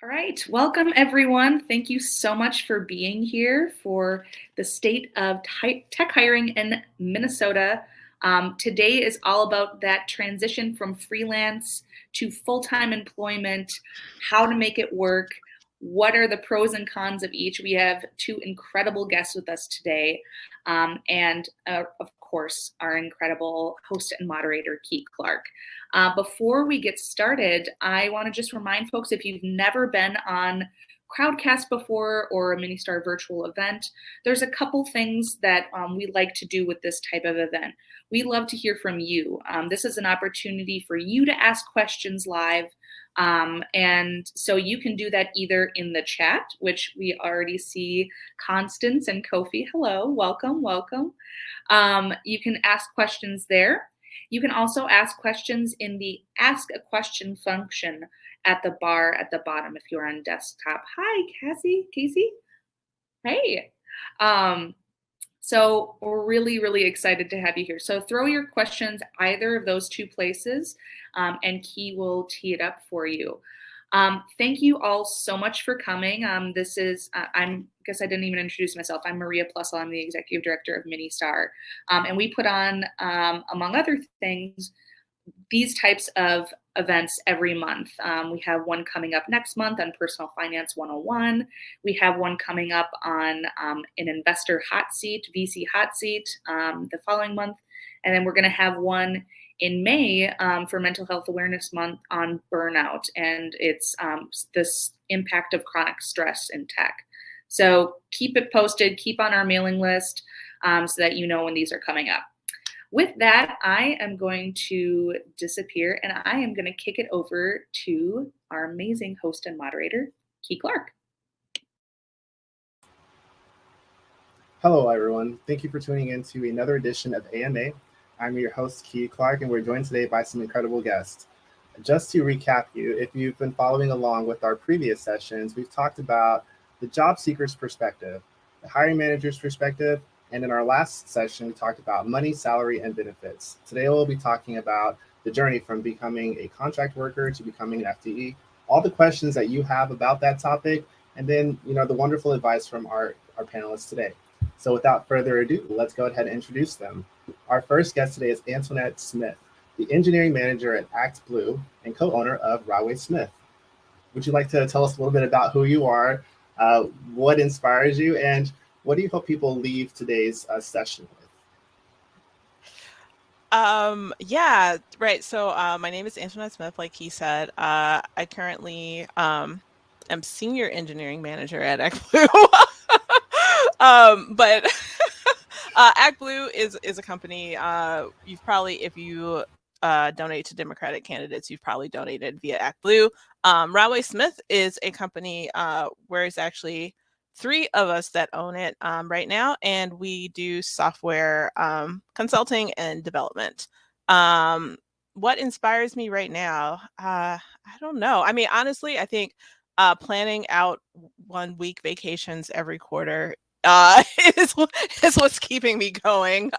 All right, welcome everyone. Thank you so much for being here for the state of tech hiring in Minnesota. Today is all about that transition from freelance to full-time employment, how to make it work, what are the pros and cons of each. We have two incredible guests with us today, and of course, our incredible host and moderator, Keith Clark. Before we get started, I want to just remind folks, if you've never been on Crowdcast before or a Ministar virtual event, there's a couple things that we like to do with this type of event. We love to hear from you. This is an opportunity for you to ask questions live. And so you can do that either in the chat, which we already see Constance and Kofi. Hello, welcome, welcome. You can ask questions there. You can also ask questions in the Ask a Question function at the bar at the bottom if you're on desktop. Hi, Casey. Hey. So we're really excited to have you here. So throw your questions either of those two places, and Key will tee it up for you. Thank you all so much for coming. I guess I didn't even introduce myself. I'm Maria Plussel. I'm the Executive Director of Ministar. And we put on, among other things, these types of events every month. We have one coming up next month on Personal Finance 101. We have one coming up on an investor hot seat, VC hot seat, the following month. And then we're going to have one in May for Mental Health Awareness Month on burnout, and it's this impact of chronic stress in tech. So keep it posted, keep on our mailing list so that you know when these are coming up. With that, I am going to disappear and I am going to kick it over to our amazing host and moderator, Key Clark. Hello, everyone. Thank you for tuning in to another edition of AMA. I'm your host, Key Clark, and we're joined today by some incredible guests. Just to recap you, if you've been following along with our previous sessions, we've talked about the job seeker's perspective, the hiring manager's perspective, and in our last session, we talked about money, salary, and benefits. Today, we'll be talking about the journey from becoming a contract worker to becoming an FTE, all the questions that you have about that topic, and then, the wonderful advice from our panelists today. So without further ado, let's go ahead and introduce them. Our first guest today is Antoinette Smith, the engineering manager at ActBlue and co-owner of Rahway Smith. Would you like to tell us a little bit about who you are, what inspires you, and what do you hope people leave today's session with? Yeah, right. So my name is Antoinette Smith, like he said. I currently am senior engineering manager at ActBlue. But ActBlue is a company. You've probably, if you donate to Democratic candidates, you've probably donated via ActBlue. Rahway Smith is a company where it's actually 3 of us that own it right now, and we do software consulting and development. What inspires me right now? I don't know. I mean, honestly, I think planning out 1-week vacations every quarter is what's keeping me going.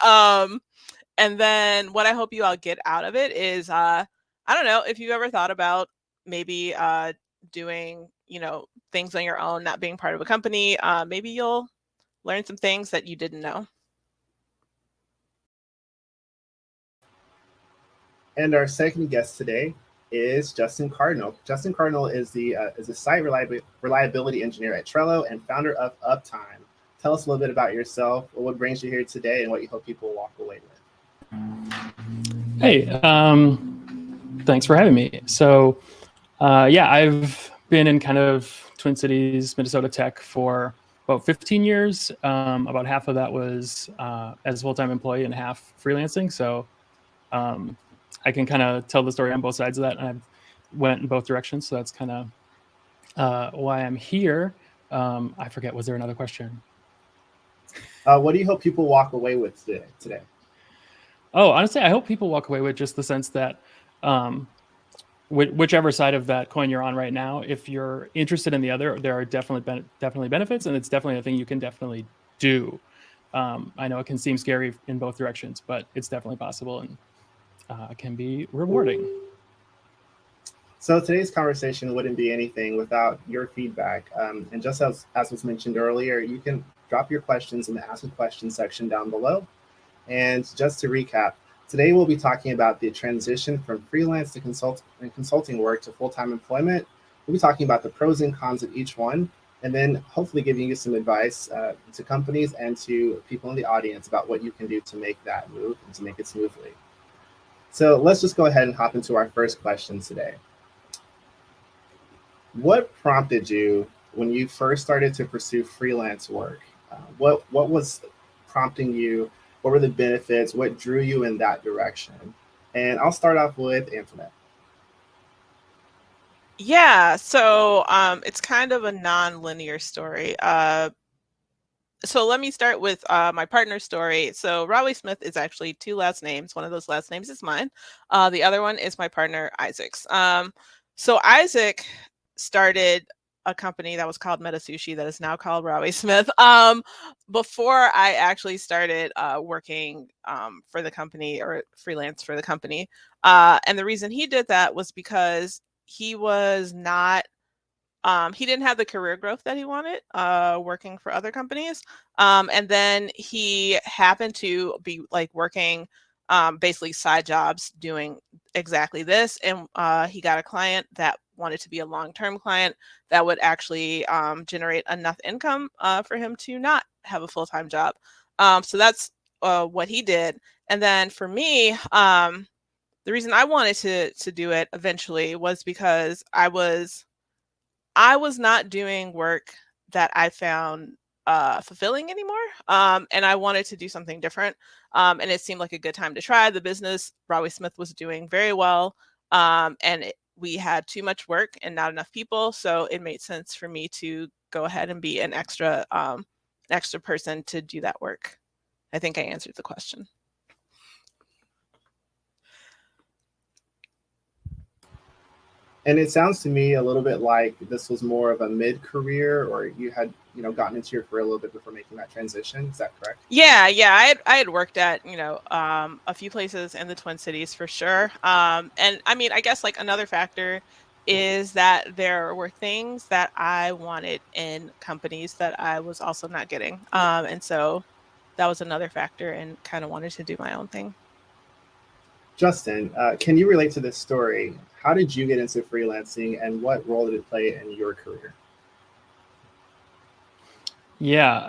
And then what I hope you all get out of it is, I don't know if you've ever thought about maybe doing, things on your own, not being part of a company. Maybe you'll learn some things that you didn't know. And our second guest today is Justin Cardinal. Justin Cardinal is a site reliability engineer at Trello and founder of Uptime. Tell us a little bit about yourself, what brings you here today, and what you hope people walk away with. Hey, thanks for having me. So, I've been in kind of Twin Cities, Minnesota tech for about 15 years. About half of that was as a full-time employee and half freelancing. So I can kind of tell the story on both sides of that. And I've went in both directions. So that's kind of why I'm here. I forget, was there another question? What do you hope people walk away with today? Oh, honestly, I hope people walk away with just the sense that whichever side of that coin you're on right now, if you're interested in the other, there are definitely benefits, and it's definitely a thing you can definitely do. I know it can seem scary in both directions, but it's definitely possible and can be rewarding. So today's conversation wouldn't be anything without your feedback. And just as was mentioned earlier, you can drop your questions in the Ask a Question section down below. And just to recap, today we'll be talking about the transition from freelance to consulting work to full-time employment. We'll be talking about the pros and cons of each one, and then hopefully giving you some advice to companies and to people in the audience about what you can do to make that move and to make it smoothly. So let's just go ahead and hop into our first question today. What prompted you when you first started to pursue freelance work? What was prompting you? What were the benefits? What drew you in that direction? And I'll start off with Antoinette. Yeah, so it's kind of a non-linear story. So let me start with my partner's story. So Rahway Smith is actually two last names. One of those last names is mine. The other one is my partner Isaac's. So Isaac started a company that was called Meta Sushi that is now called Rahway Smith before I actually started working for the company or freelance for the company. And the reason he did that was because he was not he didn't have the career growth that he wanted working for other companies. And then he happened to be like working basically side jobs doing exactly this. And he got a client that wanted to be a long-term client that would actually generate enough income for him to not have a full-time job. So that's what he did. And then for me, the reason I wanted to do it eventually was because I was not doing work that I found fulfilling anymore. And I wanted to do something different. And it seemed like a good time to try. The business Rahway Smith was doing very well. And we had too much work and not enough people. So it made sense for me to go ahead and be an extra person to do that work. I think I answered the question. And it sounds to me a little bit like this was more of a mid-career, or you had, gotten into your career a little bit before making that transition. Is that correct? Yeah. I had worked at, a few places in the Twin Cities for sure. And I mean, I guess like another factor is that there were things that I wanted in companies that I was also not getting. And so that was another factor and kind of wanted to do my own thing. Justin, can you relate to this story? How did you get into freelancing, and what role did it play in your career? Yeah,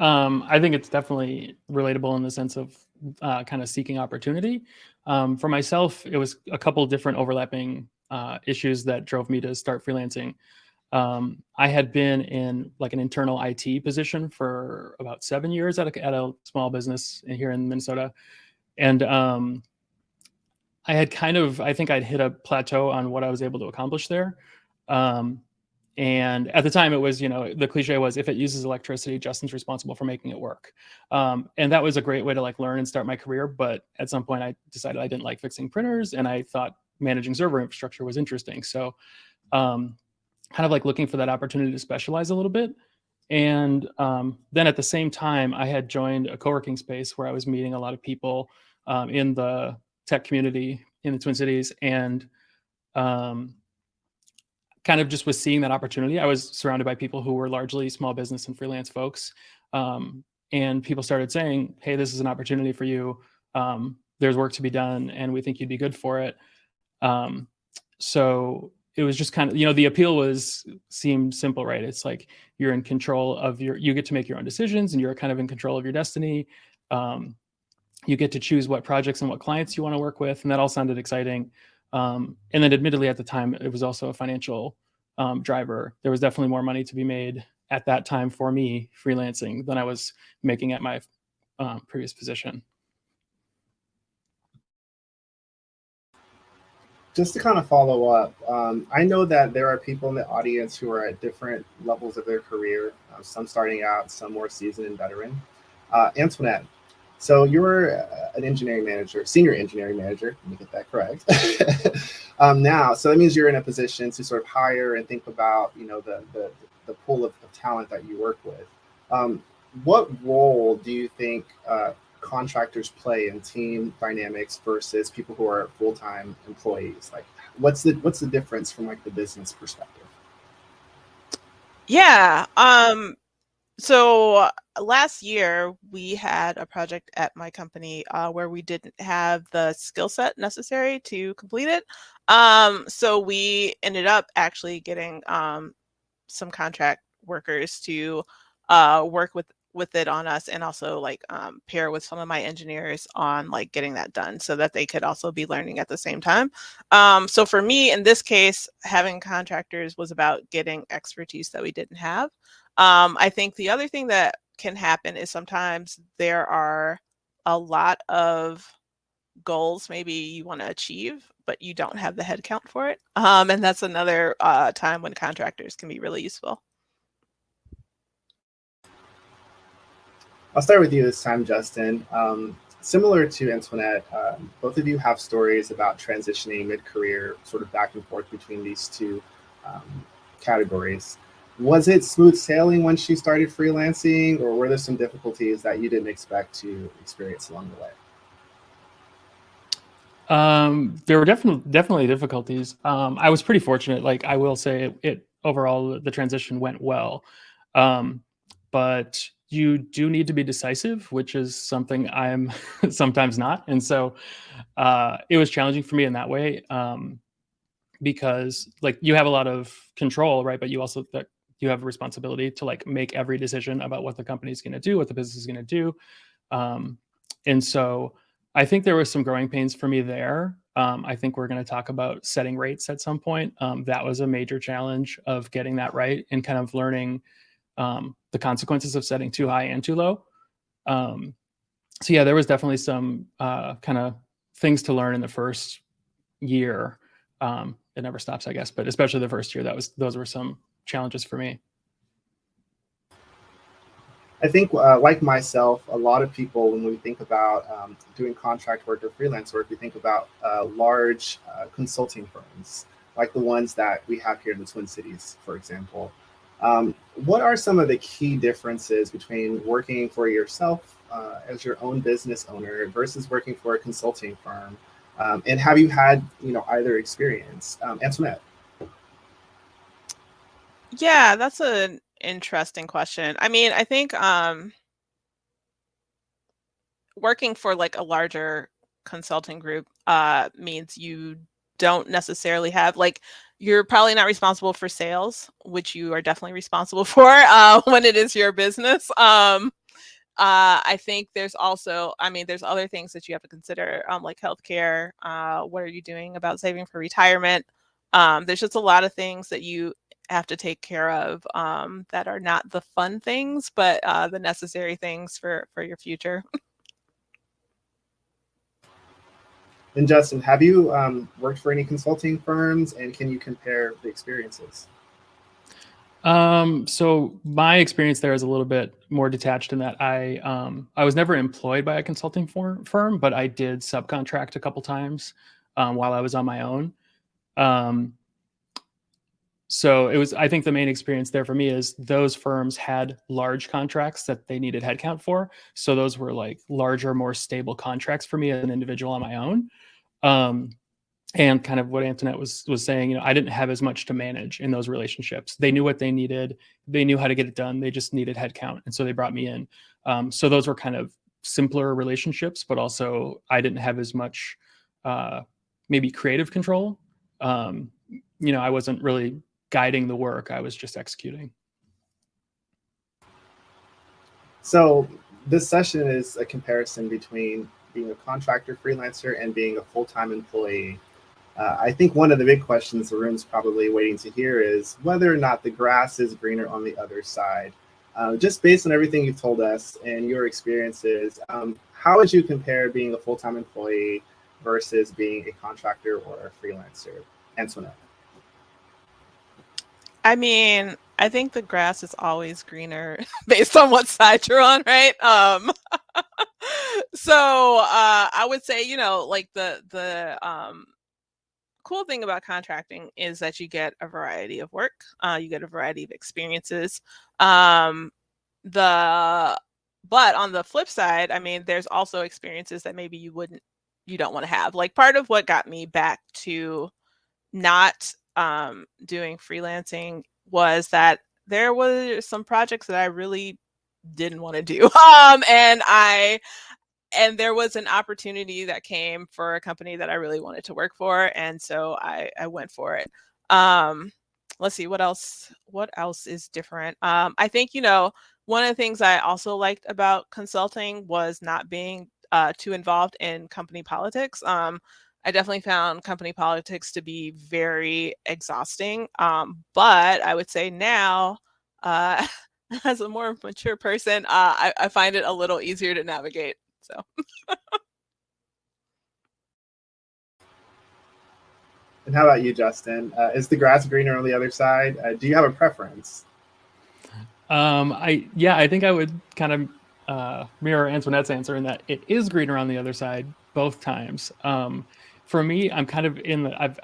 I think it's definitely relatable in the sense of kind of seeking opportunity. For myself, it was a couple different overlapping issues that drove me to start freelancing. I had been in like an internal IT position for about 7 years at a small business here in Minnesota. And I think I'd hit a plateau on what I was able to accomplish there. And at the time it was, the cliche was, if it uses electricity, Justin's responsible for making it work. And that was a great way to like learn and start my career. But at some point I decided I didn't like fixing printers, and I thought managing server infrastructure was interesting. So kind of like looking for that opportunity to specialize a little bit. And then at the same time, I had joined a co-working space where I was meeting a lot of people in the tech community in the Twin Cities, and kind of just was seeing that opportunity. I was surrounded by people who were largely small business and freelance folks. And people started saying, hey, this is an opportunity for you. There's work to be done, and we think you'd be good for it. So it was just kind of, the appeal seemed simple, right? It's like you're in control of you get to make your own decisions, and you're kind of in control of your destiny. You get to choose what projects and what clients you want to work with. And that all sounded exciting. And then admittedly at the time, it was also a financial driver. There was definitely more money to be made at that time for me freelancing than I was making at my previous position. Just to kind of follow up, I know that there are people in the audience who are at different levels of their career, some starting out, some more seasoned and veteran. Antoinette, so you're an engineering manager, senior engineering manager, let me get that correct. Now, so that means you're in a position to sort of hire and think about, the pool of talent that you work with. What role do you think contractors play in team dynamics versus people who are full-time employees? Like, what's the difference from like the business perspective? Yeah. So last year we had a project at my company where we didn't have the skill set necessary to complete it. So we ended up actually getting some contract workers to work with it on us, and also like pair with some of my engineers on like getting that done so that they could also be learning at the same time. So for me in this case, having contractors was about getting expertise that we didn't have. I think the other thing that can happen is sometimes there are a lot of goals maybe you want to achieve, but you don't have the head count for it. And that's another time when contractors can be really useful. I'll start with you this time, Justin. Similar to Antoinette, both of you have stories about transitioning mid-career, sort of back and forth between these two categories. Was it smooth sailing when she started freelancing, or were there some difficulties that you didn't expect to experience along the way? There were definitely difficulties. I was pretty fortunate. Like I will say, it overall the transition went well, but you do need to be decisive, which is something I'm sometimes not, and so it was challenging for me in that way, because like you have a lot of control, right? But you also you have a responsibility to like make every decision about what the company is going to do, what the business is going to do, and so I think there was some growing pains for me there. I think we're going to talk about setting rates at some point. That was a major challenge of getting that right and kind of learning the consequences of setting too high and too low. So yeah, there was definitely some kind of things to learn in the first year. It never stops, I guess, but especially the first year, those were some challenges for me. I think, like myself, a lot of people, when we think about doing contract work or freelance work, we think about large consulting firms, like the ones that we have here in the Twin Cities, for example. What are some of the key differences between working for yourself as your own business owner versus working for a consulting firm? And have you had, either experience? Antoinette? Yeah, that's an interesting question. I mean, I think working for like a larger consulting group means you don't necessarily have like, you're probably not responsible for sales, which you are definitely responsible for when it is your business. I think there's also, I mean, there's other things that you have to consider, like healthcare. What are you doing about saving for retirement? There's just a lot of things that you have to take care of that are not the fun things, but the necessary things for your future. And Justin, have you worked for any consulting firms, and can you compare the experiences? So my experience there is a little bit more detached in that I was never employed by a consulting firm, but I did subcontract a couple times while I was on my own. So I think the main experience there for me is those firms had large contracts that they needed headcount for. So those were like larger, more stable contracts for me as an individual on my own. And kind of what Antoinette was saying, I didn't have as much to manage in those relationships. They knew what they needed. They knew how to get it done. They just needed headcount. And so they brought me in. So those were kind of simpler relationships, but also I didn't have as much maybe creative control. I wasn't really guiding the work. I was just executing. So this session is a comparison between being a contractor freelancer and being a full-time employee. I think one of the big questions the room's probably waiting to hear is whether or not the grass is greener on the other side. Just based on everything you've told us and your experiences, how would you compare being a full-time employee versus being a contractor or a freelancer? Antoinette? I mean, I think the grass is always greener based on what side you're on, right? So I would say, like the cool thing about contracting is that you get a variety of work. You get a variety of experiences. The But on the flip side, I mean, there's also experiences that maybe you don't want to have. Like part of what got me back to not doing freelancing was that there were some projects that I really didn't want to do. And there was an opportunity that came for a company that I really wanted to work for, and so I went for it. Let's see what else is different. I think, one of the things I also liked about consulting was not being too involved in company politics. I definitely found company politics to be very exhausting. But I would say now, as a more mature person, I find it a little easier to navigate. So. And how about you, Justin? Is the grass greener on the other side? Do you have a preference? I think I would kind of mirror Antoinette's answer in that it is greener on the other side both times. For me, I'm kind of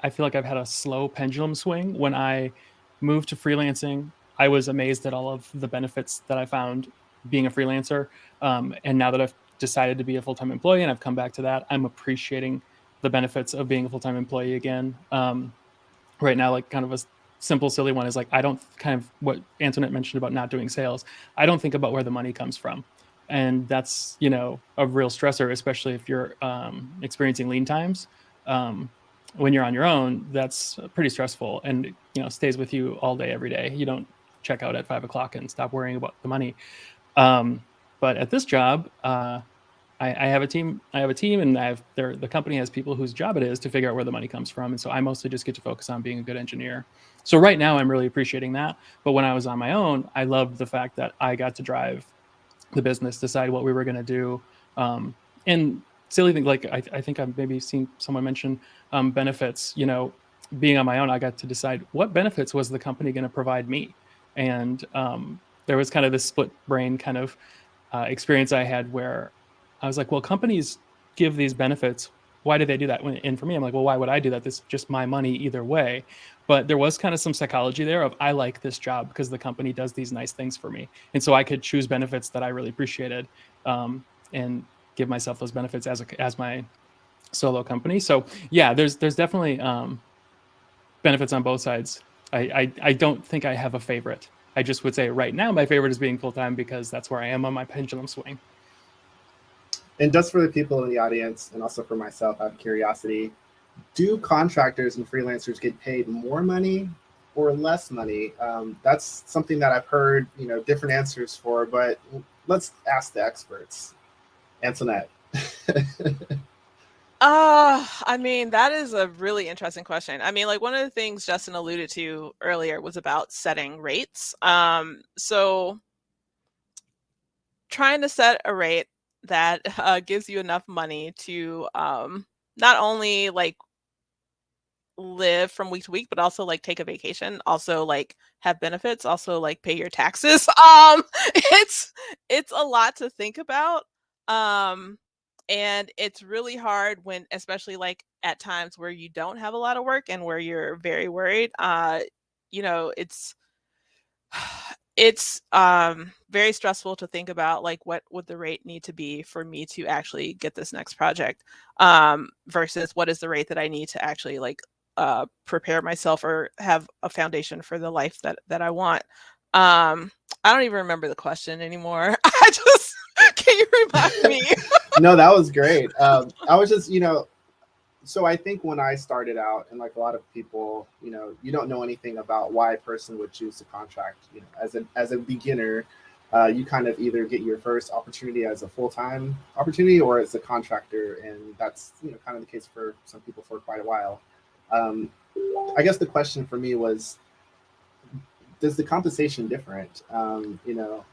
I feel like I've had a slow pendulum swing. When I moved to freelancing, I was amazed at all of the benefits that I found being a freelancer. And now that I've decided to be a full-time employee and I've come back to that, I'm appreciating the benefits of being a full-time employee again. Right now, like kind of a simple, silly one is like, I don't kind of what Antoinette mentioned about not doing sales. I don't think about where the money comes from. And that's, a real stressor, especially if you're experiencing lean times. When you're on your own, that's pretty stressful and, stays with you all day, every day. You don't check out at 5 o'clock and stop worrying about the money. But at this job, I have a team. And the company has people whose job it is to figure out where the money comes from. And so I mostly just get to focus on being a good engineer. So right now I'm really appreciating that. But when I was on my own, I loved the fact that I got to drive the business, decide what we were going to do. And silly thing, like I think I've maybe seen someone mention benefits. Being on my own, I got to decide what benefits was the company going to provide me. And there was kind of this split brain kind of experience I had where I was like, well, companies give these benefits. Why do they do that? And for me, I'm like, well, why would I do that? This is just my money either way. But there was kind of some psychology there of I like this job because the company does these nice things for me. And so I could choose benefits that I really appreciated and give myself those benefits as my solo company. So yeah, there's definitely benefits on both sides. I don't think I have a favorite. I just would say right now my favorite is being full-time because that's where I am on my pendulum swing. And just for the people in the audience, and also for myself, out of curiosity, do contractors and freelancers get paid more money or less money? That's something that I've heard, different answers for, but let's ask the experts. Antoinette. I mean, that is a really interesting question. I mean, like one of the things Justin alluded to earlier was about setting rates. So trying to set a rate that gives you enough money to not only like live from week to week, but also like take a vacation, also like have benefits, also like pay your taxes. It's a lot to think about. And it's really hard when, especially like at times where you don't have a lot of work and where you're very worried. It's very stressful to think about like what would the rate need to be for me to actually get this next project versus what is the rate that I need to actually like prepare myself or have a foundation for the life that I want. I don't even remember the question anymore. Can you remind me? No, that was great. I was just, so I think when I started out, and like a lot of people, you don't know anything about why a person would choose to contract. As a beginner, you kind of either get your first opportunity as a full-time opportunity or as a contractor, and that's kind of the case for some people for quite a while. I guess the question for me was, does the compensation different?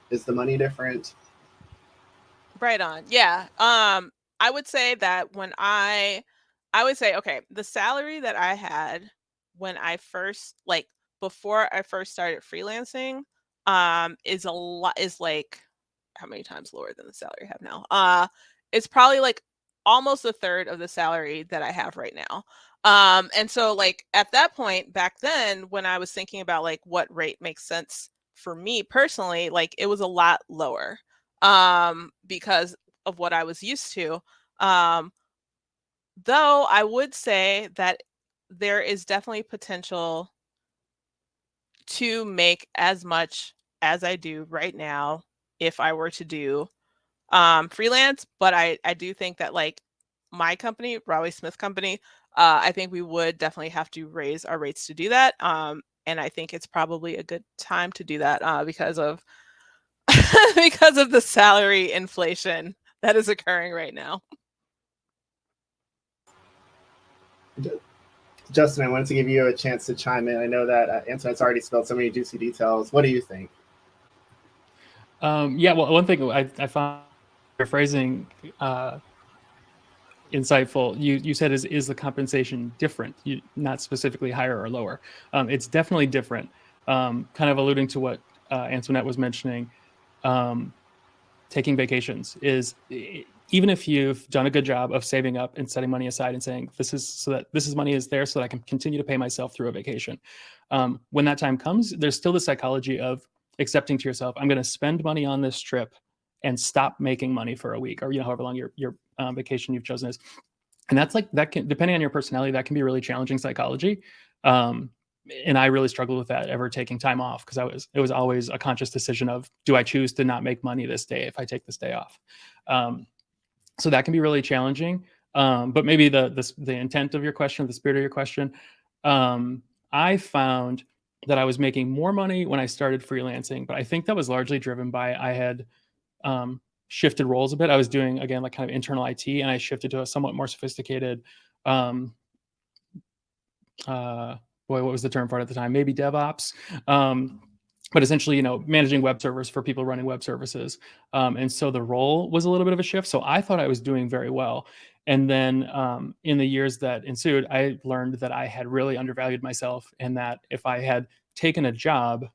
Is the money different? Right on. Yeah. I would say that okay, the salary that I had when I first before I first started freelancing is like how many times lower than the salary I have now. It's probably like almost a third of the salary that I have right now. And so like at that point back then when I was thinking about like what rate makes sense for me personally, like it was a lot lower. because of what I was used to. Though I would say that there is definitely potential to make as much as I do right now if I were to do freelance, but I do think that like my company, Rahway Smith Company, I think we would definitely have to raise our rates to do that. And I think it's probably a good time to do that because of because of the salary inflation that is occurring right now. Justin, I wanted to give you a chance to chime in. I know that Antoinette's already spilled so many juicy details. What do you think? Yeah, well, one thing I found your phrasing insightful. You said is the compensation different? Not specifically higher or lower. It's definitely different. Kind of alluding to what Antoinette was mentioning. Taking vacations is, even if you've done a good job of saving up and setting money aside and saying this is money is there so that I can continue to pay myself through a vacation. When that time comes, there's still the psychology of accepting to yourself, I'm going to spend money on this trip and stop making money for a week, or however long your vacation you've chosen is. And that's like, that can, depending on your personality, that can be really challenging psychology. And I really struggled with that, ever taking time off, because it was always a conscious decision of, do I choose to not make money this day if I take this day off? So that can be really challenging. But maybe the intent of your question, the spirit of your question, I found that I was making more money when I started freelancing, but I think that was largely driven by, I had shifted roles a bit. I was doing, again, like kind of internal IT, and I shifted to a somewhat more sophisticated, what was the term for it at the time? Maybe DevOps. But essentially, managing web servers for people running web services. And so the role was a little bit of a shift. So I thought I was doing very well. And then in the years that ensued, I learned that I had really undervalued myself, and that if I had taken a job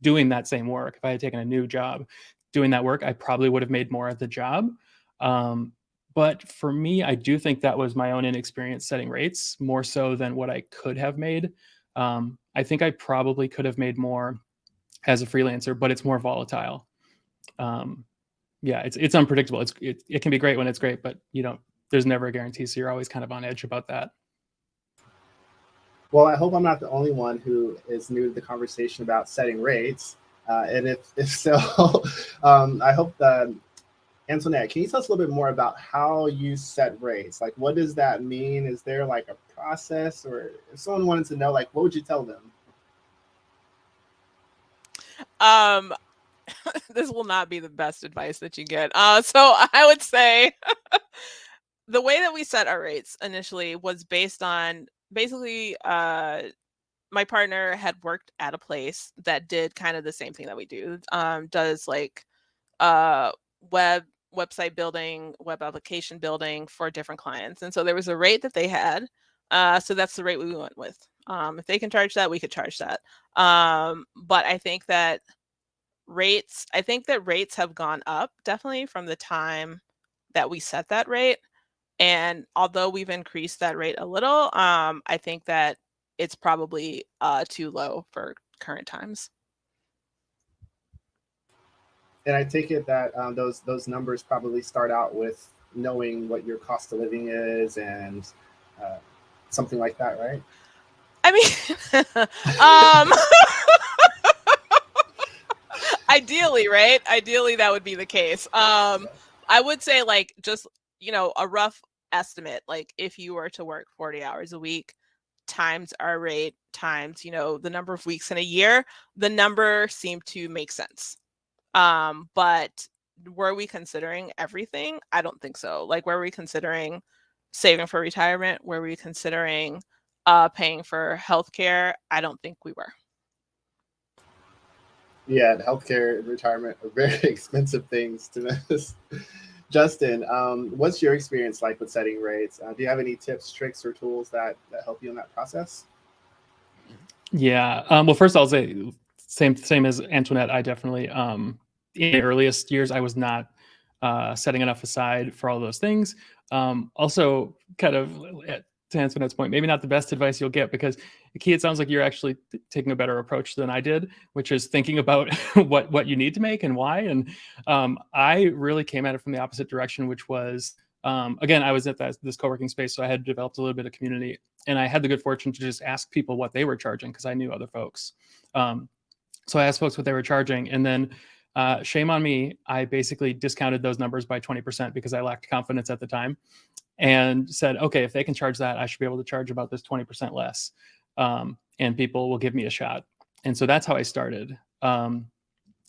doing that same work, if I had taken a new job doing that work, I probably would have made more at the job. But for me, I do think that was my own inexperience setting rates more so than what I could have made. I think I probably could have made more as a freelancer, but it's more volatile. Yeah, it's unpredictable. It can be great when it's great, but there's never a guarantee. So you're always kind of on edge about that. Well, I hope I'm not the only one who is new to the conversation about setting rates. And if so, I hope that, Antoinette, can you tell us a little bit more about how you set rates? Like, what does that mean? Is there like a process, or if someone wanted to know, like, what would you tell them? This will not be the best advice that you get. So I would say the way that we set our rates initially was based on basically my partner had worked at a place that did kind of the same thing that we do. Does like website building, web application building for different clients. And so there was a rate that they had. So that's the rate we went with. If they can charge that, we could charge that. But I think that rates have gone up definitely from the time that we set that rate. And although we've increased that rate a little, I think that it's probably too low for current times. And I take it that those numbers probably start out with knowing what your cost of living is and something like that, right? I mean, ideally, right? Ideally, that would be the case. I would say, like, just, a rough estimate, like if you were to work 40 hours a week times our rate times, the number of weeks in a year, the number seemed to make sense. But were we considering everything? I don't think so. Like, were we considering saving for retirement? Were we considering paying for healthcare? I don't think we were. Yeah, healthcare and retirement are very expensive things to miss. Justin, what's your experience like with setting rates? Do you have any tips, tricks, or tools that help you in that process? Yeah. Well, first I'll say same as Antoinette. I definitely in the earliest years I was not setting enough aside for all those things. Also, kind of to Antoinette's point, maybe not the best advice you'll get, because Key, it sounds like you're actually taking a better approach than I did, which is thinking about what you need to make and why. And I really came at it from the opposite direction, which was, again, I was at this co-working space, so I had developed a little bit of community, and I had the good fortune to just ask people what they were charging because I knew other folks. So I asked folks what they were charging, and then shame on me, I basically discounted those numbers by 20% because I lacked confidence at the time, and said, okay, if they can charge that, I should be able to charge about this 20% less, and people will give me a shot. And so that's how I started. And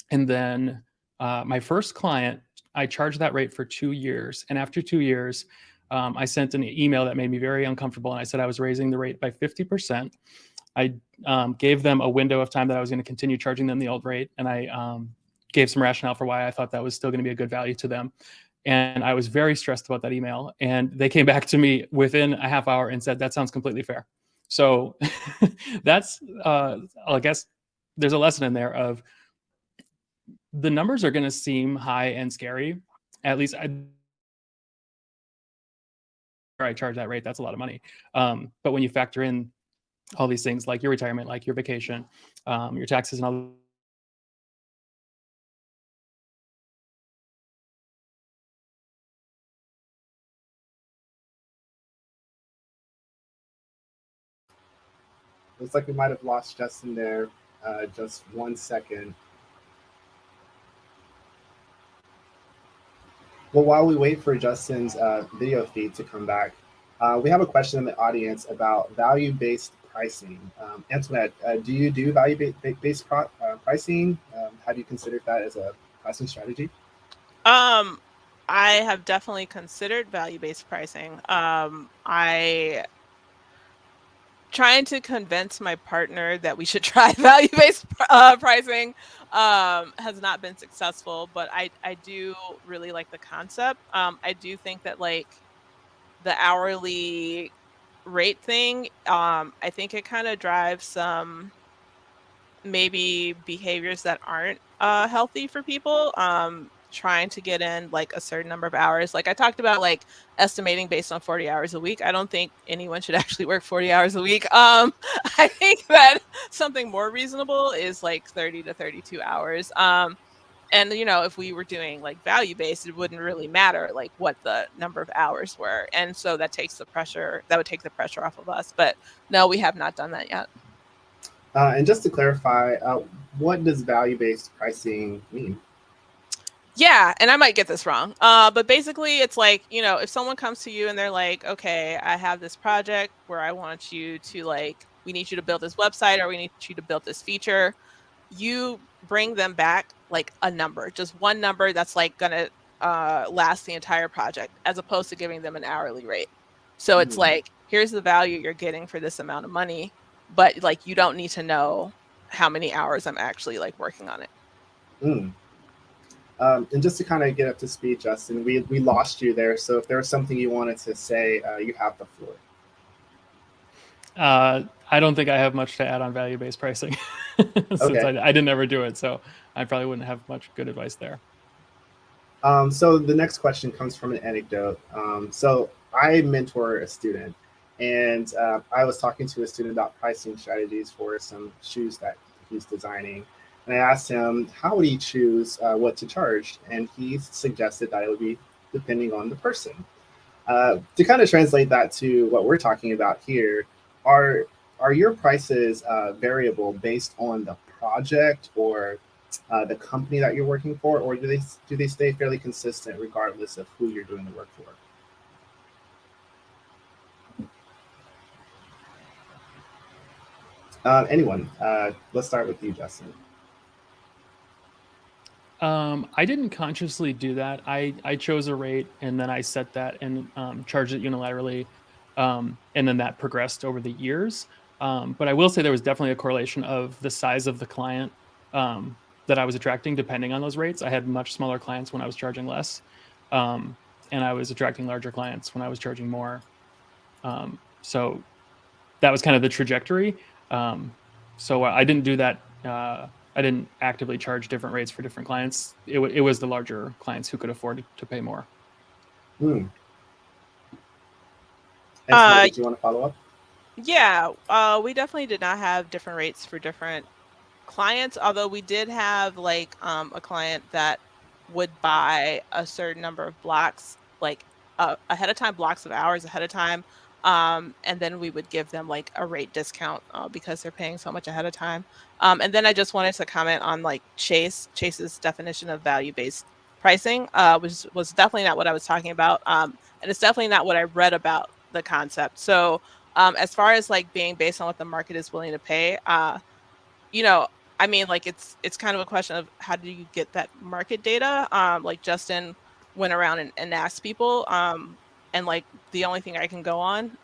then my first client, I charged that rate for 2 years. And after 2 years, I sent an email that made me very uncomfortable. And I said I was raising the rate by 50%. I gave them a window of time that I was going to continue charging them the old rate. And I gave some rationale for why I thought that was still going to be a good value to them. And I was very stressed about that email. And they came back to me within a half hour and said, that sounds completely fair. So that's, I guess there's a lesson in there of the numbers are going to seem high and scary. At least I charge that rate. That's a lot of money. But when you factor in all these things like your retirement, like your vacation, your taxes and all. Looks like we might have lost Justin there. Just 1 second. Well, while we wait for Justin's video feed to come back, we have a question in the audience about value-based pricing. Antoinette, do you do value-based pricing? How do you consider that as a pricing strategy? I have definitely considered value-based pricing. I trying to convince my partner that we should try value-based pricing has not been successful, but I do really like the concept. I do think that like the hourly rate thing, I think it kind of drives some maybe behaviors that aren't healthy for people. Trying to get in like a certain number of hours. Like I talked about like estimating based on 40 hours a week. I don't think anyone should actually work 40 hours a week. I think that something more reasonable is like 30 to 32 hours. And you know, if we were doing like value-based, it wouldn't really matter like what the number of hours were. And so that takes the pressure, that would take the pressure off of us. But no, we have not done that yet. And just to clarify, what does value-based pricing mean? Yeah, and I might get this wrong, but basically it's like, you know, if someone comes to you and they're like, okay, I have this project where I want you to like, we need you to build this website or we need you to build this feature, you bring them back like a number, just one number that's like gonna last the entire project, as opposed to giving them an hourly rate. So it's like, here's the value you're getting for this amount of money, but like you don't need to know how many hours I'm actually like working on it. And just to kind of get up to speed, Justin, we lost you there. So if there was something you wanted to say, you have the floor. I don't think I have much to add on value-based pricing since Okay. I didn't ever do it. So I probably wouldn't have much good advice there. So the next question comes from an anecdote. So I mentor a student, and I was talking to a student about pricing strategies for some shoes that he's designing. And I asked him, how would he choose what to charge? And he suggested that it would be depending on the person. To kind of translate that to what we're talking about here, are your prices variable based on the project or the company that you're working for, or do they stay fairly consistent regardless of who you're doing the work for? Anyone? Let's start with you, Justin. I didn't consciously do that. I chose a rate and then I set that and charged it unilaterally. And then that progressed over the years. But I will say there was definitely a correlation of the size of the client that I was attracting depending on those rates. I had much smaller clients when I was charging less. And I was attracting larger clients when I was charging more. So that was kind of the trajectory. So I didn't do that. I didn't actively charge different rates for different clients. It was the larger clients who could afford to pay more. Antoinette, did you want to follow up? Yeah, we definitely did not have different rates for different clients, although we did have like a client that would buy a certain number of blocks, like ahead of time, blocks of hours ahead of time. And then we would give them like a rate discount because they're paying so much ahead of time. And then I just wanted to comment on like Chase's definition of value-based pricing, which was definitely not what I was talking about. And it's definitely not what I read about the concept. So as far as like being based on what the market is willing to pay, you know, I mean, like it's kind of a question of how do you get that market data? Like Justin went around and asked people, and like the only thing I can go on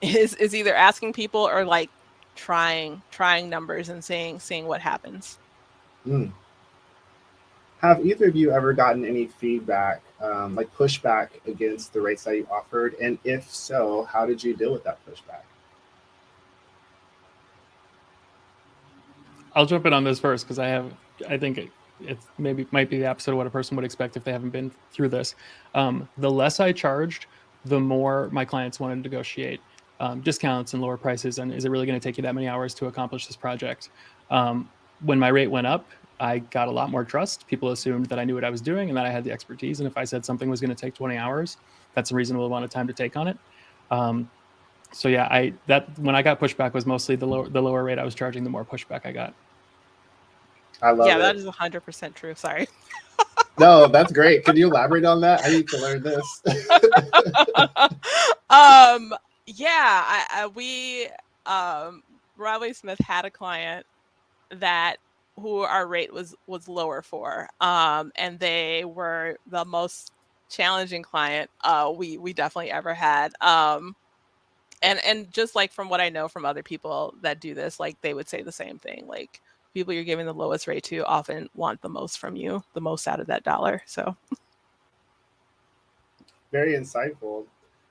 is either asking people or like trying numbers and seeing what happens. Mm. Have either of you ever gotten any feedback, like pushback against the rates that you offered? And if so, how did you deal with that pushback? I'll jump in on this first because I think it's might be the opposite of what a person would expect if they haven't been through this. The less I charged, the more my clients wanted to negotiate discounts and lower prices. And is it really going to take you that many hours to accomplish this project? When my rate went up, I got a lot more trust. People assumed that I knew what I was doing and that I had the expertise. And if I said something was going to take 20 hours, that's a reasonable amount of time to take on it. So yeah, when I got pushback was mostly the lower rate I was charging, the more pushback I got. I love Yeah, it. that is 100% true. Sorry. No, that's great. Could you elaborate on that? I need to learn this. Yeah, we Broadway Smith had a client that who our rate was lower for, and they were the most challenging client we definitely ever had. And just like from what I know from other people that do this, like they would say the same thing. Like people you're giving the lowest rate to often want the most from you, the most out of that dollar. So Very insightful.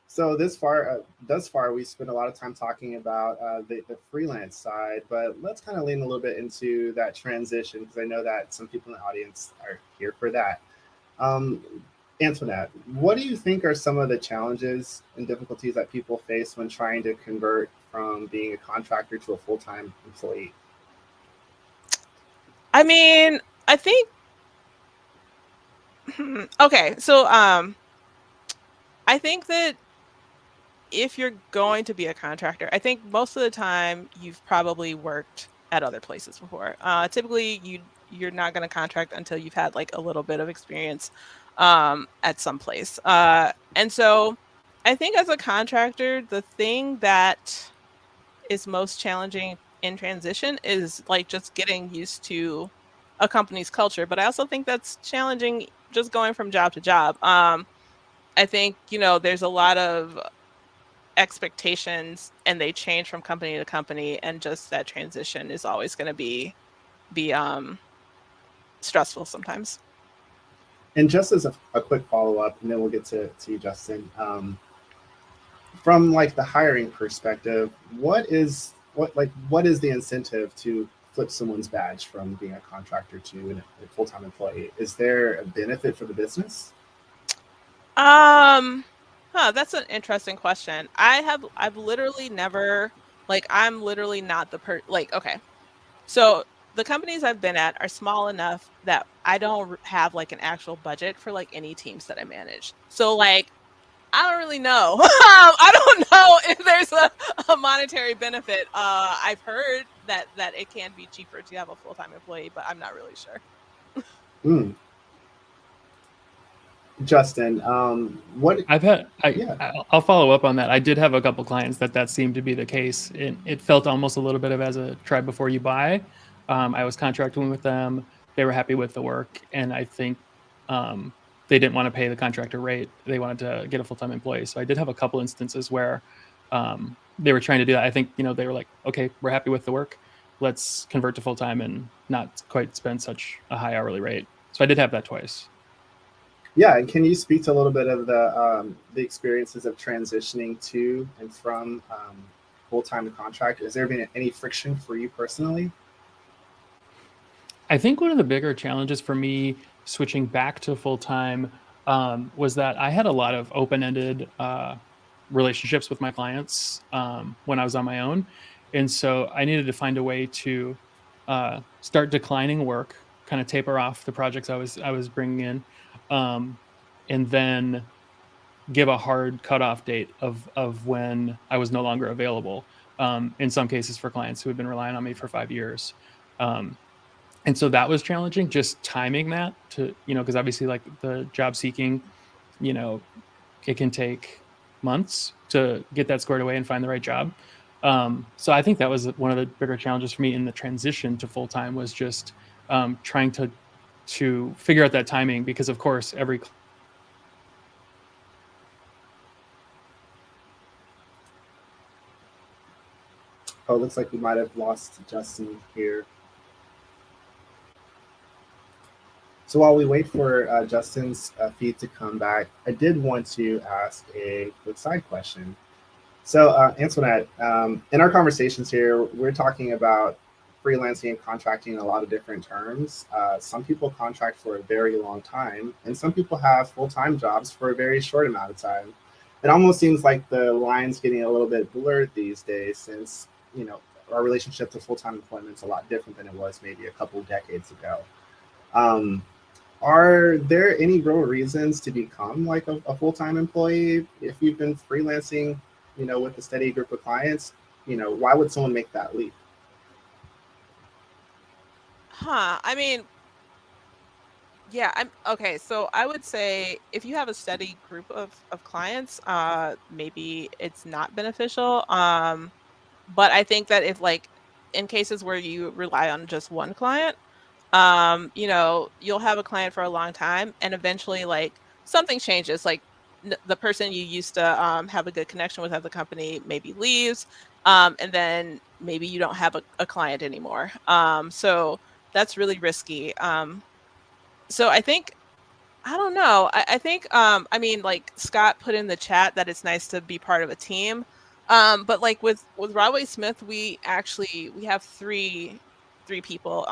So thus far, we spent a lot of time talking about the freelance side, but let's kind of lean a little bit into that transition because I know that some people in the audience are here for that. Um, Antoinette, what do you think are some of the challenges and difficulties that people face when trying to convert from being a contractor to a full-time employee? I mean, I think okay, so I think that if you're going to be a contractor, I think most of the time you've probably worked at other places before. Typically, you're not going to contract until you've had like a little bit of experience at some place. And so, I think as a contractor, the thing that is most challenging in transition is like just getting used to a company's culture. But I also think that's challenging just going from job to job. I think there's a lot of expectations and they change from company to company, and just that transition is always going to be stressful sometimes. And just as a quick follow-up, and then we'll get to you, Justin. From like the hiring perspective, what is the incentive to flip someone's badge from being a contractor to a full-time employee? Is there a benefit for the business? That's an interesting question. I've literally never, like, I'm literally not okay. So the companies I've been at are small enough that I don't have like an actual budget for like any teams that I manage. So like I don't really know. I don't know if there's a monetary benefit. I've heard that it can be cheaper to have a full-time employee, but I'm not really sure. Hmm. Justin, what? I'll follow up on that. I did have a couple clients that seemed to be the case. It felt almost a little bit of as a try before you buy. I was contracting with them. They were happy with the work, and I think they didn't want to pay the contractor rate. They wanted to get a full-time employee. So I did have a couple instances where they were trying to do that. I think they were like, okay, we're happy with the work. Let's convert to full-time and not quite spend such a high hourly rate. So I did have that twice. Yeah, and can you speak to a little bit of the experiences of transitioning to and from full-time to contract? Has there been any friction for you personally? I think one of the bigger challenges for me switching back to full-time was that I had a lot of open-ended relationships with my clients when I was on my own. And so I needed to find a way to start declining work, kind of taper off the projects I was bringing in, and then give a hard cutoff date of when I was no longer available. In some cases for clients who had been relying on me for 5 years. And so that was challenging, just timing that to, because obviously like the job seeking, it can take months to get that squared away and find the right job. So I think that was one of the bigger challenges for me in the transition to full-time, was just trying to figure out that timing, because of course every Oh, looks like we might have lost Justin here. So while we wait for Justin's feed to come back, I did want to ask a quick side question. So Antoinette, in our conversations here, we're talking about freelancing and contracting in a lot of different terms. Some people contract for a very long time, and some people have full-time jobs for a very short amount of time. It almost seems like the line's getting a little bit blurred these days, since our relationship to full-time employment is a lot different than it was maybe a couple decades ago. Are there any real reasons to become like a full-time employee if you've been freelancing, with a steady group of clients? Why would someone make that leap? I mean, yeah, okay. So I would say if you have a steady group of clients, maybe it's not beneficial. But I think that if like in cases where you rely on just one client, you'll have a client for a long time, and eventually like something changes. Like the person you used to have a good connection with at the company maybe leaves, and then maybe you don't have a client anymore. So that's really risky. So I think, I don't know. I think I mean, like Scott put in the chat that it's nice to be part of a team. But like with Broadway Smith, we have three people.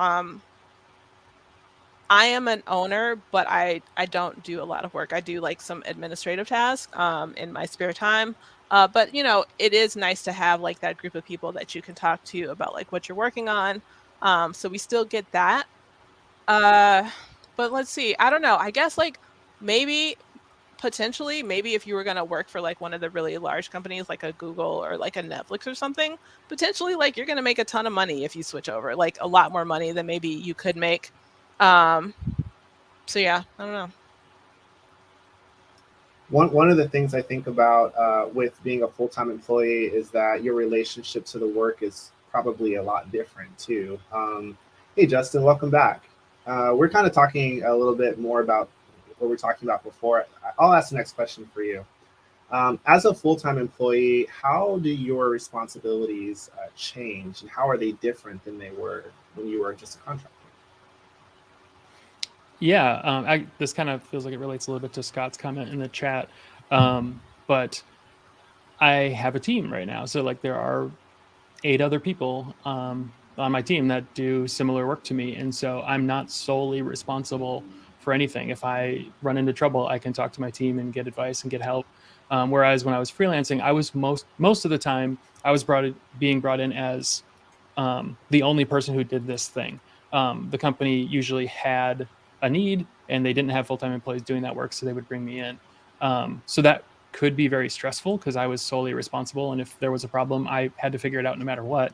I am an owner, but I don't do a lot of work. I do like some administrative tasks in my spare time. But it is nice to have like that group of people that you can talk to about like what you're working on. So we still get that. Uh, but let's see. I don't know. I guess like maybe potentially maybe if you were going to work for like one of the really large companies like a Google or like a Netflix or something, potentially like you're going to make a ton of money if you switch over, like a lot more money than maybe you could make. Um, so yeah, I don't know. One of the things I think about with being a full-time employee is that your relationship to the work is probably a lot different too. Hey, Justin, welcome back. We're kind of talking a little bit more about what we were talking about before. I'll ask the next question for you. As a full-time employee, how do your responsibilities change, and how are they different than they were when you were just a contractor? Yeah, this kind of feels like it relates a little bit to Scott's comment in the chat. But I have a team right now. So like there are 8 other people on my team that do similar work to me. And so I'm not solely responsible for anything. If I run into trouble, I can talk to my team and get advice and get help. Whereas when I was freelancing, I was most of the time I was being brought in as the only person who did this thing. The company usually had a need and they didn't have full-time employees doing that work, so they would bring me in. So that could be very stressful because I was solely responsible, and if there was a problem, I had to figure it out no matter what.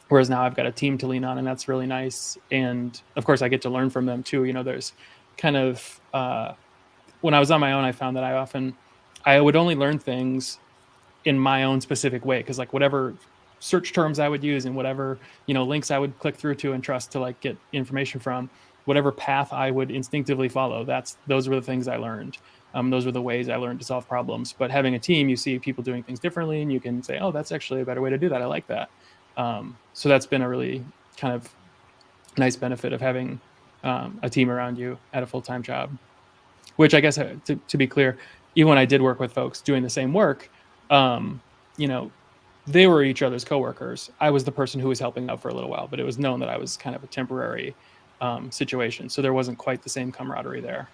Whereas now I've got a team to lean on, and that's really nice. And of course, I get to learn from them too. There's kind of when I was on my own, I found that I would only learn things in my own specific way, because like whatever search terms I would use and whatever links I would click through to and trust to like get information from, whatever path I would instinctively follow, those were the things I learned. Those were the ways I learned to solve problems. But having a team, you see people doing things differently, and you can say, oh, that's actually a better way to do that. I like that. So that's been a really kind of nice benefit of having a team around you at a full-time job. Which I guess, to be clear, even when I did work with folks doing the same work, they were each other's coworkers. I was the person who was helping out for a little while, but it was known that I was kind of a temporary situation. So there wasn't quite the same camaraderie there.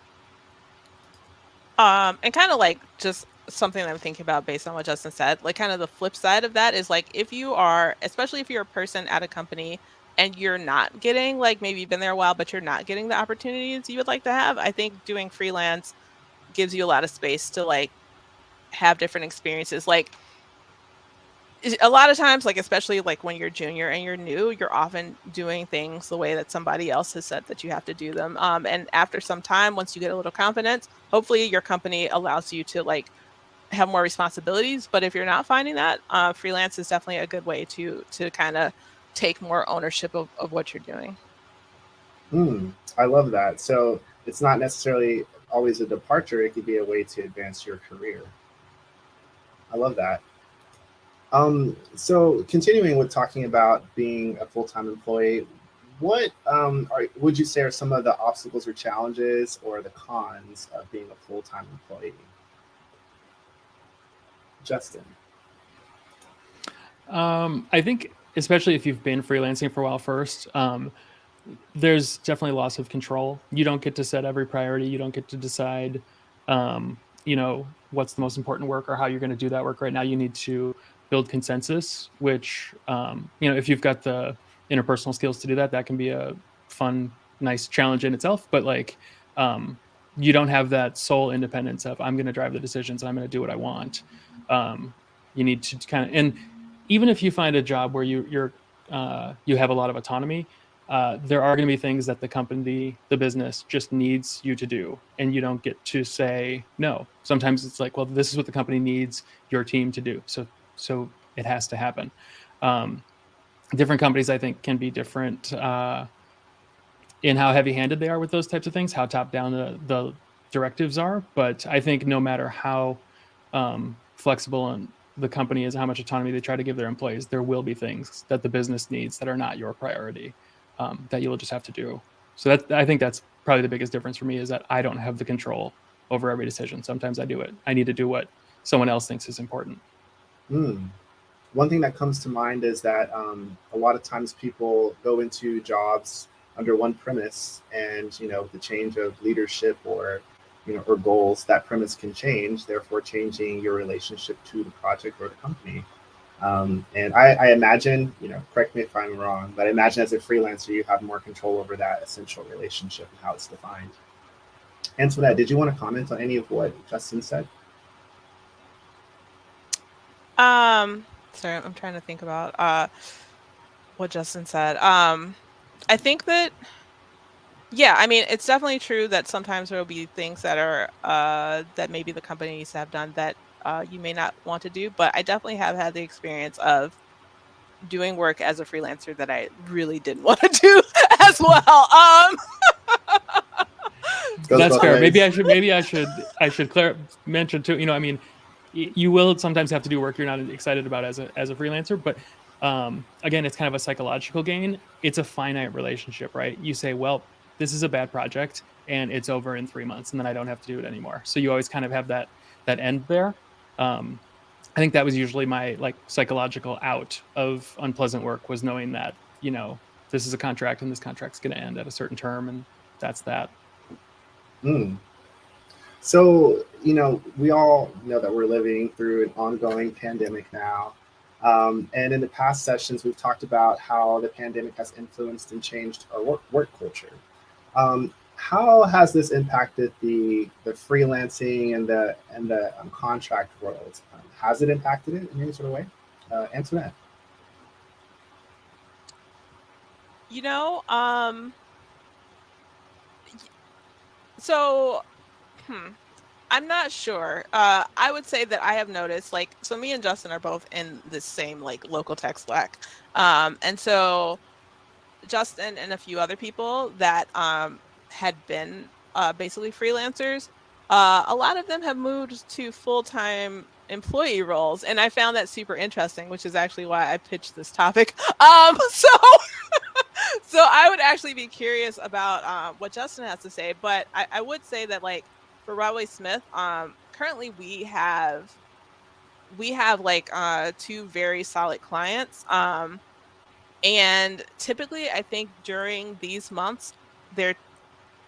And kind of like just something that I'm thinking about based on what Justin said. Like, kind of the flip side of that is like, if you are, especially if you're a person at a company and you're not getting, like, maybe you've been there a while, but you're not getting the opportunities you would like to have, I think doing freelance gives you a lot of space to like have different experiences. Like, a lot of times, like, especially like when you're junior and you're new, you're often doing things the way that somebody else has said that you have to do them. And after some time, once you get a little confidence, hopefully your company allows you to like have more responsibilities. But if you're not finding that, freelance is definitely a good way to kind of take more ownership of what you're doing. I love that. So it's not necessarily always a departure. It could be a way to advance your career. I love that. So continuing with talking about being a full-time employee, what would you say are some of the obstacles or challenges or the cons of being a full-time employee? Justin. I think especially if you've been freelancing for a while first, there's definitely loss of control. You don't get to set every priority. You don't get to decide, what's the most important work or how you're going to do that work. Right now, you need to build consensus, which, if you've got the interpersonal skills to do that, that can be a fun, nice challenge in itself. But like, you don't have that sole independence of I'm going to drive the decisions and I'm going to do what I want. You need to kind of, and even if you find a job where you have a lot of autonomy, there are going to be things that the company, the business just needs you to do, and you don't get to say no. Sometimes it's like, well, this is what the company needs your team to do, so it has to happen. Different companies, I think, can be different in how heavy-handed they are with those types of things, how top-down the directives are. But I think no matter how flexible and the company is, how much autonomy they try to give their employees, there will be things that the business needs that are not your priority, that you'll just have to do. So I think that's probably the biggest difference for me, is that I don't have the control over every decision. Sometimes I need to do what someone else thinks is important. One thing that comes to mind is that a lot of times people go into jobs under one premise, and the change of leadership or goals, that premise can change, therefore changing your relationship to the project or the company. And I imagine, correct me if I'm wrong, but I imagine as a freelancer, you have more control over that essential relationship and how it's defined. Antoinette, did you want to comment on any of what Justin said? Sorry, I'm trying to think about what Justin said. I think that, yeah, I mean, it's definitely true that sometimes there will be things that are that maybe the company needs to have done that you may not want to do. But I definitely have had the experience of doing work as a freelancer that I really didn't want to do as well. That's fair. Maybe I should mention too. I mean, you will sometimes have to do work you're not excited about as a freelancer, but again, it's kind of a psychological gain. It's a finite relationship, right? You say, well, this is a bad project and it's over in 3 months, and then I don't have to do it anymore. So you always kind of have that end there. I think that was usually my like psychological out of unpleasant work, was knowing that this is a contract and this contract's going to end at a certain term, and that's that. So, we all know that we're living through an ongoing pandemic now. And in the past sessions, we've talked about how the pandemic has influenced and changed our work culture. How has this impacted the freelancing and the contract world? Has it impacted it in any sort of way? Antoinette? So, I'm not sure. I would say that I have noticed, like, so me and Justin are both in the same like local tech Slack. And so Justin and a few other people that had been basically freelancers, a lot of them have moved to full-time employee roles. And I found that super interesting, which is actually why I pitched this topic. So I would actually be curious about what Justin has to say. But I would say that, like, for Broadway Smith, currently we have like 2 very solid clients. And typically I think during these months, they're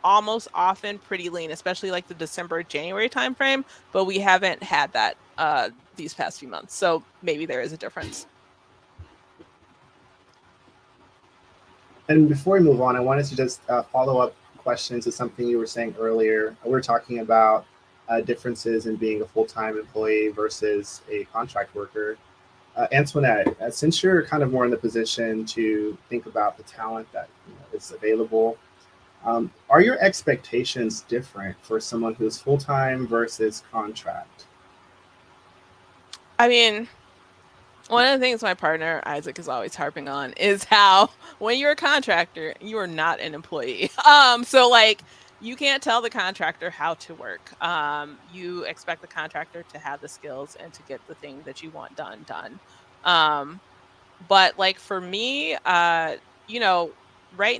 almost often pretty lean, especially like the December, January timeframe, but we haven't had that these past few months. So maybe there is a difference. And before we move on, I wanted to just follow up questions to something you were saying earlier. We were talking about differences in being a full-time employee versus a contract worker. Antoinette, since you're kind of more in the position to think about the talent that is available, are your expectations different for someone who's full-time versus contract? I mean, one of the things my partner Isaac is always harping on is how when you're a contractor, you are not an employee. So like you can't tell the contractor how to work. You expect the contractor to have the skills and to get the thing that you want done. But like for me, right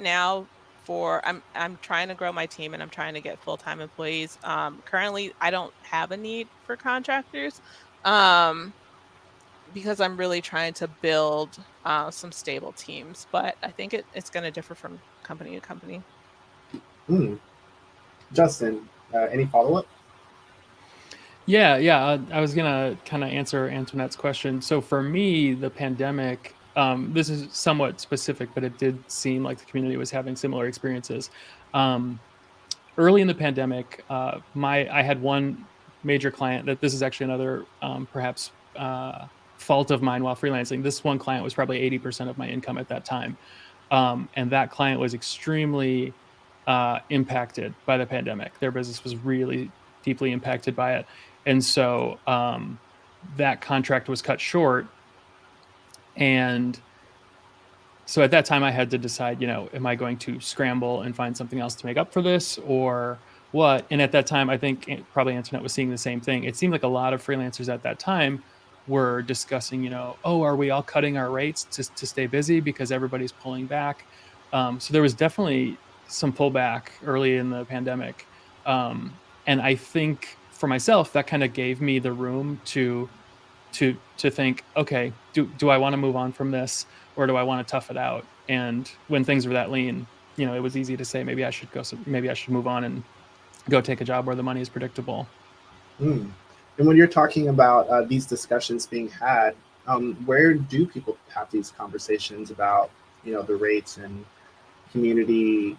now I'm trying to grow my team and I'm trying to get full-time employees. Currently I don't have a need for contractors. Because I'm really trying to build some stable teams, but I think it's going to differ from company to company. Justin, any follow-up? Yeah. I was gonna kind of answer Antoinette's question. So for me, the pandemic, this is somewhat specific, but it did seem like the community was having similar experiences. Early in the pandemic, I had one major client that this is actually another perhaps fault of mine while freelancing. This one client was probably 80% of my income at that time. And that client was extremely impacted by the pandemic. Their business was really deeply impacted by it. And so that contract was cut short. And so at that time I had to decide, am I going to scramble and find something else to make up for this or what? And at that time, I think probably Antoinette was seeing the same thing. It seemed like a lot of freelancers at that time were discussing, are we all cutting our rates to stay busy because everybody's pulling back? So there was definitely some pullback early in the pandemic. And I think for myself, that kind of gave me the room to think, okay, do I want to move on from this or do I want to tough it out? And when things were that lean, it was easy to say, maybe I should move on and go take a job where the money is predictable. And when you're talking about these discussions being had, where do people have these conversations about, the rates and community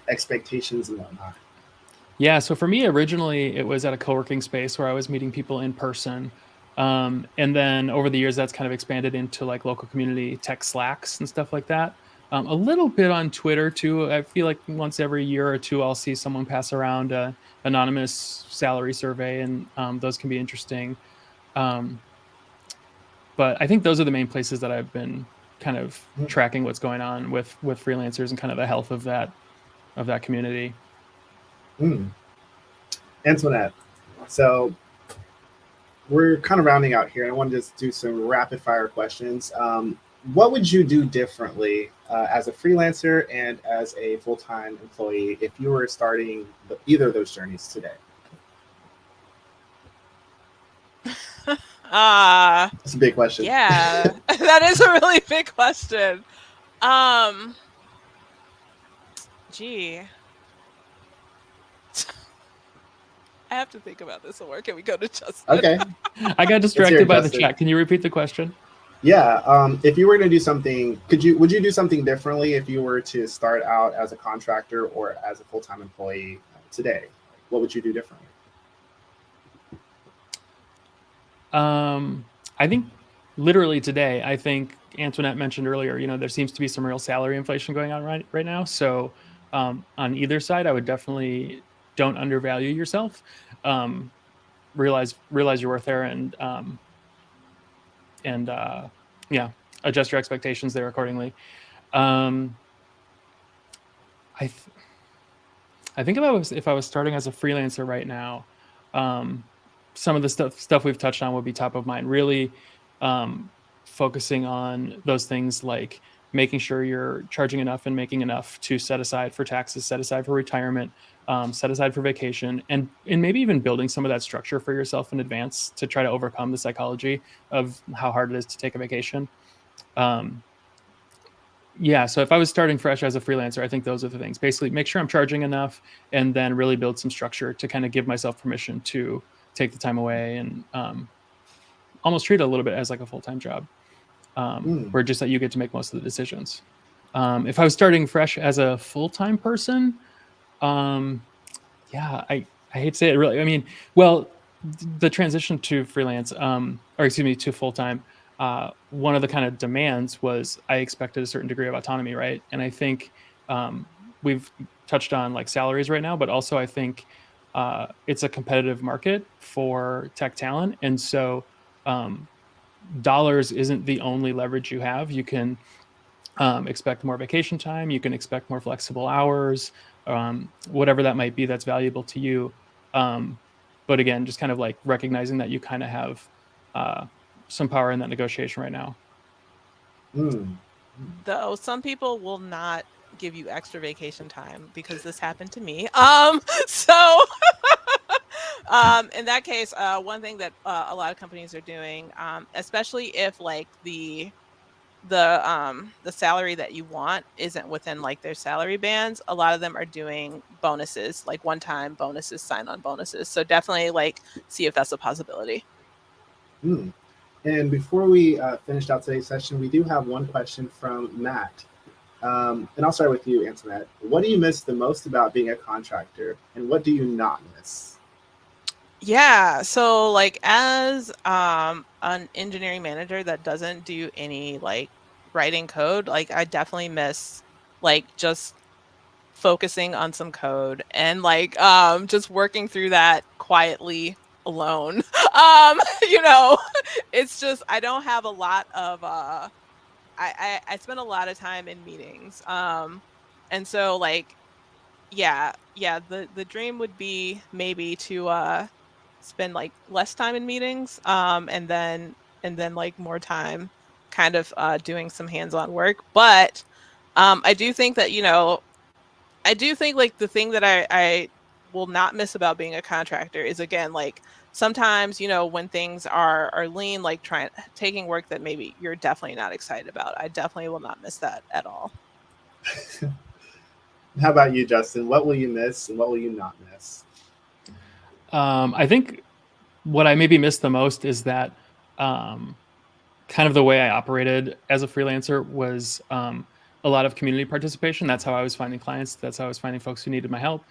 expectations and whatnot? Yeah. So for me, originally it was at a co-working space where I was meeting people in person. And then over the years, that's kind of expanded into like local community tech Slacks and stuff like that. A little bit on Twitter too. I feel like once every year or two, I'll see someone pass around an anonymous salary survey, and those can be interesting. But I think those are the main places that I've been kind of tracking what's going on with freelancers and kind of the health of that community. Antoinette, so we're kind of rounding out here. I want to just do some rapid fire questions. What would you do differently as a freelancer and as a full-time employee if you were starting either of those journeys today? That's a big question. Yeah, that is a really big question. Gee. I have to think about this more. Can we go to Justin? Okay. I got distracted by the chat. Can you repeat the question? Yeah. If you were going to do something, would you do something differently if you were to start out as a contractor or as a full-time employee today? What would you do differently? I think literally today, I think Antoinette mentioned earlier, there seems to be some real salary inflation going on right now. So on either side, I would definitely don't undervalue yourself. Realize your worth there and adjust your expectations there accordingly. I think if I was starting as a freelancer right now, some of the stuff we've touched on would be top of mind. Really focusing on those things like making sure you're charging enough and making enough to set aside for taxes, set aside for retirement, set aside for vacation, and maybe even building some of that structure for yourself in advance to try to overcome the psychology of how hard it is to take a vacation. Yeah, so if I was starting fresh as a freelancer, I think those are the things. Basically, make sure I'm charging enough, and then really build some structure to kind of give myself permission to take the time away and almost treat it a little bit as like a full-time job, where just that you get to make most of the decisions. If I was starting fresh as a full-time person, yeah, I hate to say it really. I mean, well, the transition to freelance, or excuse me, to full-time, one of the kind of demands was I expected a certain degree of autonomy, right? And I think we've touched on like salaries right now, but also I think it's a competitive market for tech talent. And so dollars isn't the only leverage you have. You can expect more vacation time. You can expect more flexible hours, whatever that might be that's valuable to you. But again, just kind of like recognizing that you kind of have some power in that negotiation right now. Though some people will not give you extra vacation time, because this happened to me. So in that case, one thing that a lot of companies are doing, especially if like the salary that you want isn't within like their salary bands, a lot of them are doing bonuses, like one-time bonuses, sign-on bonuses. So definitely like see if that's a possibility. And before we finish out today's session, we do have one question from Matt. And I'll start with you, Antoinette. What do you miss the most about being a contractor, and what do you not miss? Yeah, so like as an engineering manager that doesn't do any like writing code, like I definitely miss like just focusing on some code and like just working through that quietly alone. You know, it's just I don't have a lot of I spend a lot of time in meetings. And so like the dream would be maybe to spend like less time in meetings, and then like more time kind of doing some hands-on work. But I do think that, you know, I do think like the thing that I will not miss about being a contractor is, again, like sometimes, you know, when things are lean, like taking work that maybe you're definitely not excited about. I definitely will not miss that at all. How about you, Justin? What will you miss, and what will you not miss? I think what I maybe miss the most is that kind of the way I operated as a freelancer was a lot of community participation. That's how I was finding clients. That's how I was finding folks who needed my help.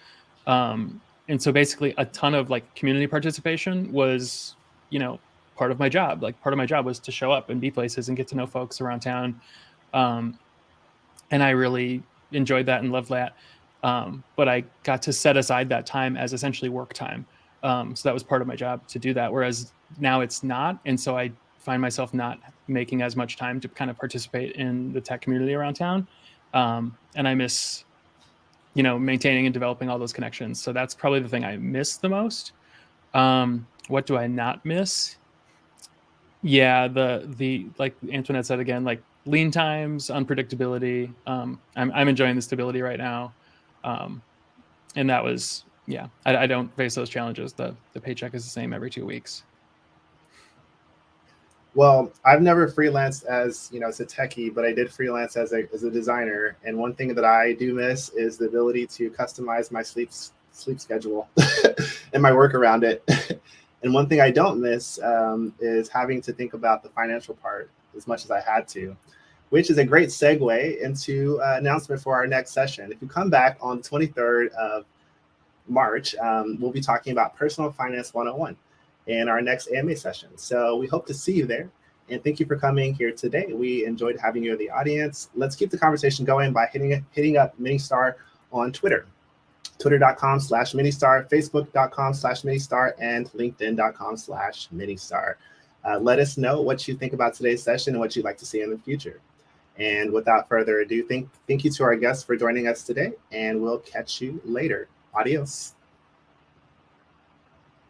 And so basically a ton of like community participation was, you know, part of my job. Like part of my job was to show up and be places and get to know folks around town. And I really enjoyed that and loved that. But I got to set aside that time as essentially work time. So that was part of my job to do that. Whereas now it's not. And so I find myself not making as much time to kind of participate in the tech community around town. And I miss, you know, maintaining and developing all those connections. So that's probably the thing I miss the most. What do I not miss? Yeah, the like Antoinette said again, like lean times, unpredictability. I'm enjoying the stability right now. And that was, yeah, I don't face those challenges. The paycheck is the same every 2 weeks. Well, I've never freelanced as, you know, as a techie, but I did freelance as a designer. And one thing that I do miss is the ability to customize my sleep schedule and my work around it. And one thing I don't miss is having to think about the financial part as much as I had to, which is a great segue into an announcement for our next session. If you come back on the 23rd of March, we'll be talking about Personal Finance 101 in our next AMA session. So we hope to see you there. And thank you for coming here today. We enjoyed having you in the audience. Let's keep the conversation going by hitting up Ministar on Twitter. Twitter.com/Ministar, Facebook.com/Ministar, and LinkedIn.com/Ministar. Let us know what you think about today's session and what you'd like to see in the future. And without further ado, thank you to our guests for joining us today, and we'll catch you later. Adios.